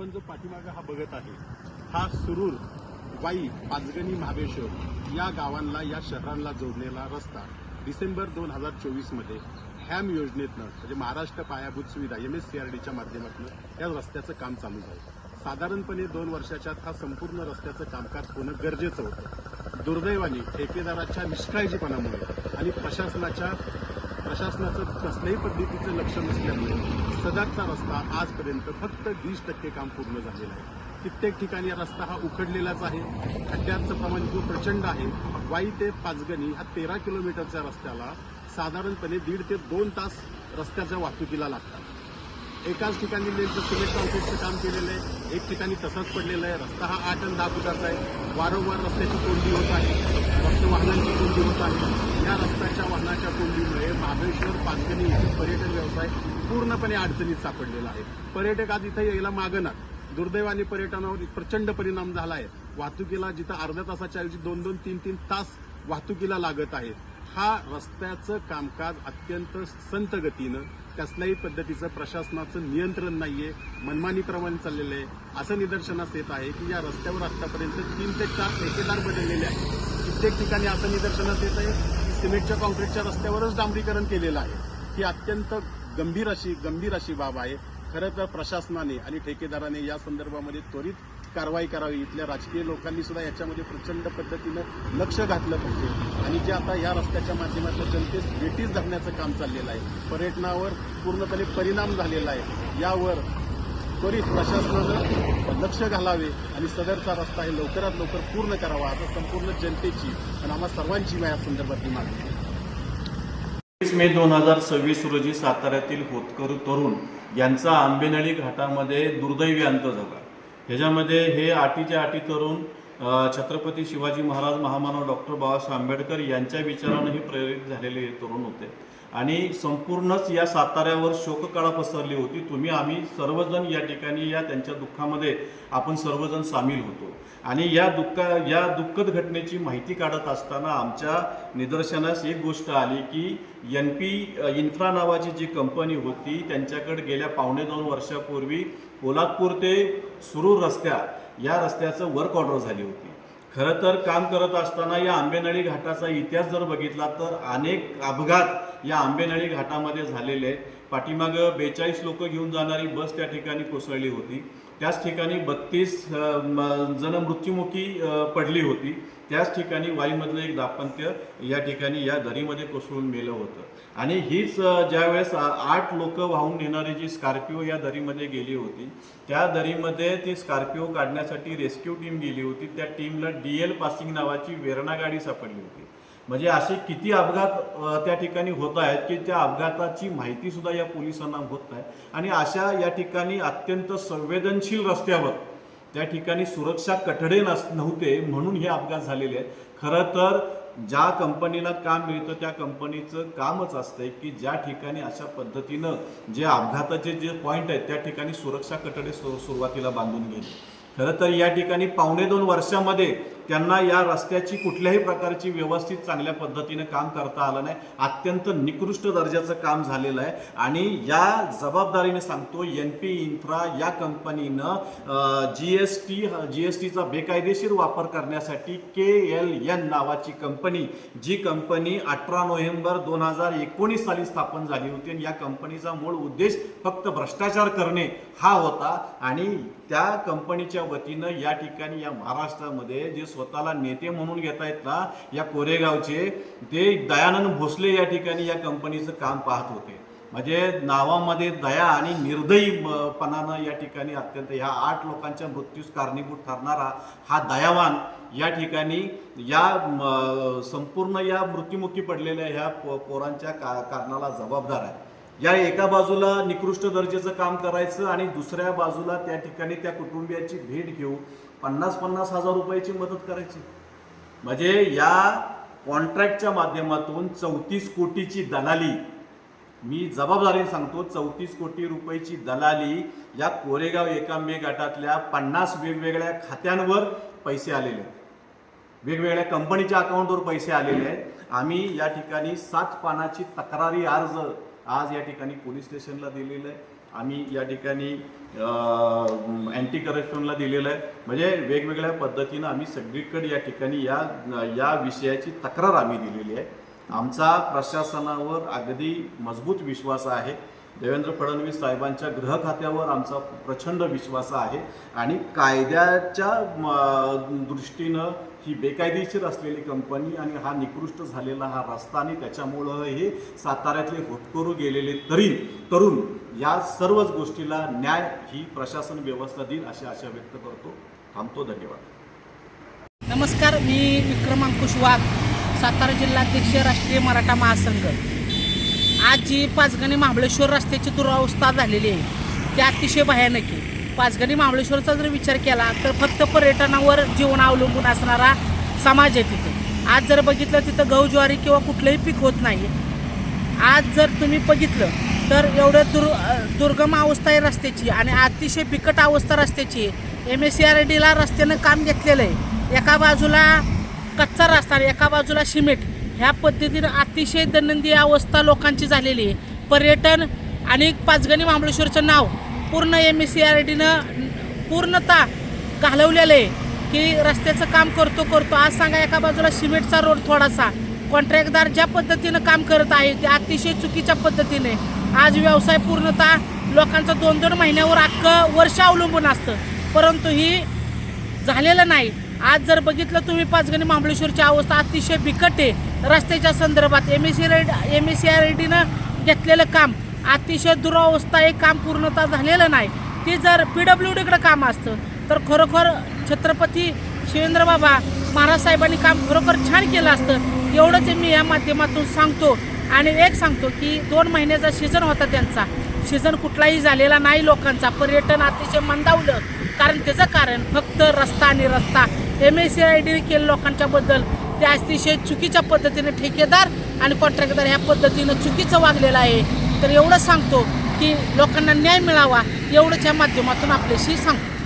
आपण जो पाठीमागे हा बघत आहे हा सुरूर वाई पाचगणी महाबळेश्वर या गावांना या शहरांना जोडलेला रस्ता डिसेंबर 2024 मध्ये हॅम योजनेतनं म्हणजे महाराष्ट्र पायाभूत सुविधा MSCRDच्या माध्यमातून या रस्त्याचं काम चालू झालं। साधारणपणे 2 वर्षाच्या हा संपूर्ण रस्त्याचं कामकाज होणं गरजेचं होतं। दुर्दैवाने ठेकेदाराच्या निष्काळजीपणामुळे आणि प्रशासनाचं कसल्याही पद्धतीचं लक्ष नसल्यामुळे सदरचा रस्ता आजपर्यंत फक्त 20% काम पूर्ण झालेलं आहे। कित्येक ठिकाणी रस्ता हा उखडलेलाच आहे। खड्ड्यांचं प्रमाण खूप प्रचंड आहे। वाई ते पाचगणी ह्या 13 किलोमीटरच्या रस्त्याला साधारणपणे 1.5 ते 2 तास रस्त्याच्या वाहतुकीला लागतात। एकाच ठिकाणी सिमेंट कॉन्क्रीटचं काम केलेलं आहे, एक ठिकाणी तसंच पडलेलं आहे। रस्ता हा 8 आणि 10 फुटाचा आहे। वारंवार रस्त्याची कोंडी होत आहे, वाहनांची कोंडी होत आहे। या रस्त्याच्या वाहनाच्या कोंडीमुळे महाबळेश्वर पाचगणी येथील पर्यटन व्यवसाय पूर्णपणे अडचणीत सापडलेला आहे। पर्यटक आज इथे यायला मागणार। दुर्दैवाने पर्यटनावर प्रचंड परिणाम झाला आहे। वाहतुकीला जिथं अर्ध्या तासाच्या ऐवजी 2-2, 3-3 तास वाहतुकीला लागत आहे। हा रस्त्याचं कामकाज अत्यंत संत गतीनं कसल्याही पद्धतीचं प्रशासनाचं नियंत्रण नाहीये, मनमानीप्रमाणे चाललेलं आहे असं निदर्शनास येत आहे की या रस्त्यावर आतापर्यंत 3 ते 4 ठेकेदार बदललेले आहेत। कित्येक ठिकाणी असं निदर्शनास येत आहे की सिमेंटच्या कॉन्क्रीटच्या रस्त्यावरच डांबरीकरण केलेलं आहे। ही अत्यंत गंभीर अशी बाब आहे। खरं तर प्रशासनाने आणि ठेकेदाराने या संदर्भामध्ये त्वरित कारवाई करावी। इथल्या राजकीय लोकांनी सुद्धा याच्यामध्ये प्रचंड पद्धतीनं लक्ष घातलं पाहिजे आणि जे आता या रस्त्याच्या माध्यमातून जनतेस वेठीस धरण्याचं काम चाललेलं आहे, पर्यटनावर पूर्णपणे परिणाम झालेला आहे। यावर त्वरित प्रशासनानं लक्ष घालावे आणि सदरचा रस्ता हे लवकरात लवकर पूर्ण करावा आता संपूर्ण जनतेची आणि आम्हा सर्वांची या संदर्भातली मागणी आहे। 30 मे 2026 रोजी साताऱ्यातील होतकरू तरुण यांचा आंबेनळी घाटामध्ये दुर्दैवी अंत झाला। ह्याच्यामध्ये हे आटीच्या आटी तरुण छत्रपती शिवाजी महाराज महामानव डॉक्टर बाबासाहेब आंबेडकर यांच्या विचारानेही प्रेरित झालेले हे तरुण होते आणि संपूर्णच या साताऱ्यावर शोककळा पसरली होती। आम्ही सर्वजण या ठिकाणी या त्यांच्या दुःखामध्ये आपण सर्वजण सामील होतो आणि या दुःखद घटनेची माहिती काढत असताना आमच्या निदर्शनास एक गोष्ट आली की NP इन्फ्रा नावाची जी कंपनी होती त्यांच्याकडे गेल्या 1.5-2 वर्षापूर्वी पोलादपूर ते सुरूर या रस्त्याचं वर्क ऑर्डर झाली होती। खरं तर काम करत असताना या आंबेनळी घाटाचा इतिहास जर बघितला तर अनेक अपघात या आंबेनळी घाटामध्ये झालेले आहेत। पाठीमागं 42 लोक घेऊन जाणारी बस त्या ठिकाणी कोसळली होती। त्याच ठिकाणी 32 जण मृत्युमुखी पडली होती। त्याच ठिकाणी वाईमधलं एक दाम्पत्य या ठिकाणी या दरीमध्ये कोसळून मेलं होतं आणि हीच ज्यावेळेस 8 लोक वाहून नेणारी जी स्कॉर्पिओ या दरीमध्ये गेली होती, त्या दरीमध्ये ती स्कॉर्पिओ काढण्यासाठी रेस्क्यू टीम गेली होती। त्या टीमला DL पासिंग नावाची वेरणा गाडी सापडली होती। म्हणजे असे किती अपघात त्या ठिकाणी होत आहेत की त्या अपघाताची माहिती सुद्धा या पोलिसांना होत नाही आणि अशा या ठिकाणी अत्यंत संवेदनशील रस्त्यावर त्या ठिकाणी सुरक्षा कठडे नव्हते म्हणून हे अपघात झालेले आहेत। खरं तर ज्या कंपनीला काम मिळतं त्या कंपनीचं कामच असतंय की ज्या ठिकाणी अशा पद्धतीनं जे अपघाताचे जे पॉईंट आहेत त्या ठिकाणी सुरक्षा कठडे सुरुवातीला बांधून घेणे। खरं तर या ठिकाणी 1.5-2 वर्षामध्ये त्यांना या रस्त्याची कुठल्याही प्रकारची व्यवस्थित चांगल्या पद्धतीने काम करता आलं नाही। अत्यंत निकृष्ट दर्जाचं काम झालेलं आहे आणि या जबाबदारीने सांगतो NP इन्फ्रा या कंपनीनं GSTचा बेकायदेशीर वापर करण्यासाठी KLN नावाची कंपनी, जी कंपनी 18 नोव्हेंबर 2019 साली स्थापन झाली होती आणि या कंपनीचा मूळ उद्देश फक्त भ्रष्टाचार करणे हा होता आणि त्या कंपनीच्या वतीनं या ठिकाणी या महाराष्ट्रामध्ये जे स्वतःला नेते म्हणून घेता येत ना या कोरेगावचे, ते दयानंद भोसले या ठिकाणी या कंपनीचं काम पाहत होते। म्हणजे नावामध्ये दया आणि निर्दयीपणानं या ठिकाणी अत्यंत ह्या 8 लोकांच्या मृत्यूस कारणीभूत ठरणारा हा दयावान या ठिकाणी या संपूर्ण या मृत्युमुखी पडलेल्या ह्या पोरांच्या कारणाला जबाबदार आहे। या एका बाजूला निकृष्ट दर्जाचं काम करायचं आणि दुसऱ्या बाजूला त्या ठिकाणी त्या कुटुंबियाची भेट घेऊन 50-50 हजार रुपयाची मदत करायची। म्हणजे या कॉन्ट्रॅक्टच्या माध्यमातून 34 कोटीची दलाली, मी जबाबदारीने सांगतो 34 कोटी रुपयाची दलाली या कोरेगाव एकांबे गटातल्या 50 वेगवेगळ्या खात्यांवर पैसे आलेले आहेत, वेगवेगळ्या कंपनीच्या अकाउंटवर पैसे आलेले आहेत। आम्ही या ठिकाणी 7 पानाची तक्रारी अर्ज आज या ठिकाणी पोलीस स्टेशनला दिलेलं आहे आम्ही या ठिकाणी अँटी करप्शनला दिलेलं आहे. म्हणजे वेगवेगळ्या पद्धतीनं आम्ही सगळीकडे या ठिकाणी या विषयाची तक्रार आम्ही दिलेली आहे. आमचा प्रशासनावर अगदी मजबूत विश्वास आहे. देवेंद्र फडणवीस साहेबांच्या गृह खात्यावर आमचा प्रचंड विश्वास आहे आणि कायद्याच्या दृष्टीनं ही बेकायदेशीर असलेली कंपनी आणि हा निकृष्ट झालेला हा रस्ता आणि त्याच्यामुळं हे साताऱ्यातले होतकरू गेलेले तरुण या सर्वच गोष्टीला न्याय ही प्रशासन व्यवस्था देईल अशी आशा व्यक्त करतो. थांबतो. धन्यवाद. नमस्कार, मी विक्रम अंकुश वाघ, सातारा जिल्हाध्यक्ष, राष्ट्रीय मराठा महासंघ. आज जी पाचगणी महाबळेश्वर रस्त्याची दुरावस्था झालेली आहे ती अतिशय भयानक आहे. पाचगणी महाबळेश्वरचा जर विचार केला तर फक्त पर्यटनावर जीवन अवलंबून असणारा समाज आहे तिथं. आज जर बघितलं तिथं गहू ज्वारी किंवा कुठलंही पीक होत नाही. आज जर तुम्ही बघितलं तर एवढं दुर्गम अवस्था आहे रस्त्याची आणि अतिशय बिकट अवस्था रस्त्याची आहे. MSCRDला रस्त्यानं काम घेतलेलं आहे. एका बाजूला कच्चा रस्ता आणि एका बाजूला सिमेंट, ह्या पद्धतीनं अतिशय दैनंदिन अवस्था लोकांची झालेली आहे. पर्यटन आणि पाचगणी महाबळेश्वरचं नाव पूर्ण MSCRDनं पूर्णतः घालवलेलं आहे की रस्त्याचं काम करतो. आज सांगा, एका बाजूला सिमेंटचा रोड थोडासा, कॉन्ट्रॅक्टदार ज्या पद्धतीनं काम करत आहे ते अतिशय चुकीच्या पद्धतीने. आज व्यवसाय पूर्णतः लोकांचा 2-2 महिन्यावर अख्खं वर्ष अवलंबून असतं, परंतु ही झालेलं नाही. आज जर बघितलं तुम्ही पाचगणी महाबळेश्वरची अवस्था अतिशय बिकट आहे. रस्त्याच्या संदर्भात MSCRDनं घेतलेलं काम अतिशय दुरावस्था आहे. काम पूर्णतः झालेलं नाही. ते जर PWDकडे काम असतं तर खरोखर छत्रपती शिवेंद्रबाबा महाराज साहेबांनी काम खरोखर छान केलं असतं. एवढंच मी या माध्यमातून सांगतो. आणि एक सांगतो की 2 महिन्याचा सीझन होता, त्यांचा सीझन कुठलाही झालेला नाही. लोकांचा पर्यटन अतिशय मंदावलं. त्याचं कारण फक्त रस्ता आणि रस्ता. MSCRDने केलं लोकांच्याबद्दल ते अतिशय चुकीच्या पद्धतीने ठेकेदार आणि कॉन्ट्रॅक्टदार ह्या पद्धतीनं चुकीचं वागलेलं आहे. तर एवढं सांगतो की लोकांना न्याय मिळावा, एवढंच या माध्यमातून आपल्याशी सांगतो.